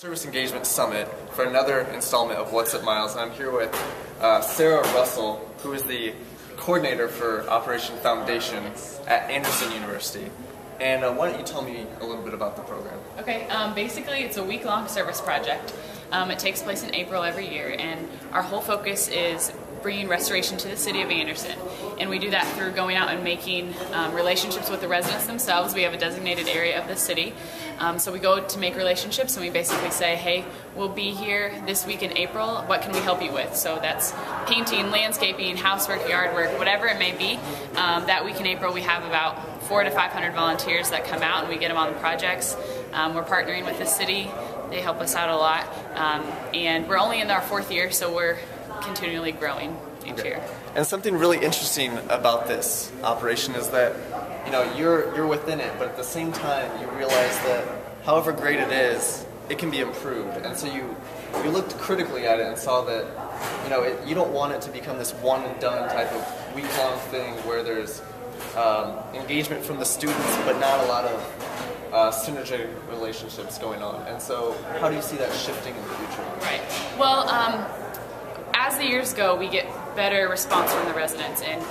Service Engagement Summit for another installment of What's at Myles, and I'm here with Sarah Russell, who is the coordinator for Operation Foundation at Anderson University. And why don't you tell me a little bit about the program? Okay, basically it's a week-long service project. It takes place in April every year, and our whole focus is bringing restoration to the city of Anderson. And we do that through going out and making relationships with the residents themselves. We have a designated area of the city. So we go to make relationships and we basically say, hey, we'll be here this week in April, what can we help you with? So that's painting, landscaping, housework, yard work, whatever it may be. That week in April we have about 400 to 500 volunteers that come out and we get them on the projects. We're partnering with the city. They help us out a lot. And we're only in our 4th year, so we're continually growing each year. And something really interesting about this operation is that you're within it, but at the same time you realize that however great it is, it can be improved. And so you looked critically at it and saw that you don't want it to become this one and done type of week-long thing where there's engagement from the students but not a lot of synergetic relationships going on. And so how do you see that shifting in the future? Right. Well, as the years go, we get better response from the residents, and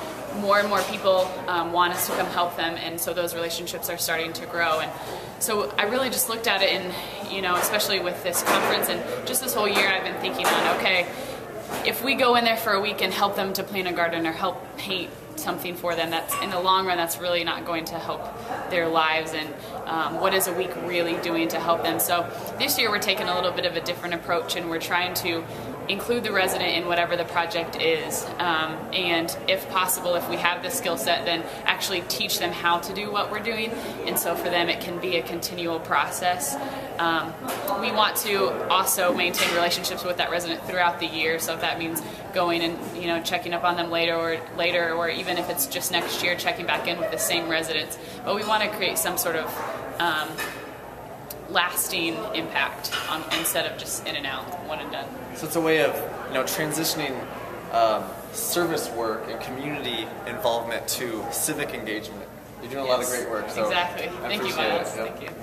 more people want us to come help them, and so those relationships are starting to grow. And so I really just looked at it, and especially with this conference and just this whole year, I've been thinking on, okay, if we go in there for a week and help them to plant a garden or help paint something for them, that's in the long run that's really not going to help their lives. And what is a week really doing to help them? So this year we're taking a little bit of a different approach, and we're trying to include the resident in whatever the project is, and if possible, if we have the skill set, then actually teach them how to do what we're doing. And so for them it can be a continual process. We want to also maintain relationships with that resident throughout the year, so if that means going and checking up on them later, or even if it's just next year, checking back in with the same residents. But we want to create some sort of lasting impact instead of just in and out, one and done. So it's a way of transitioning service work and community involvement to civic engagement. You're doing a lot of great work. So exactly. Thank you, Myles. Yep. Thank you.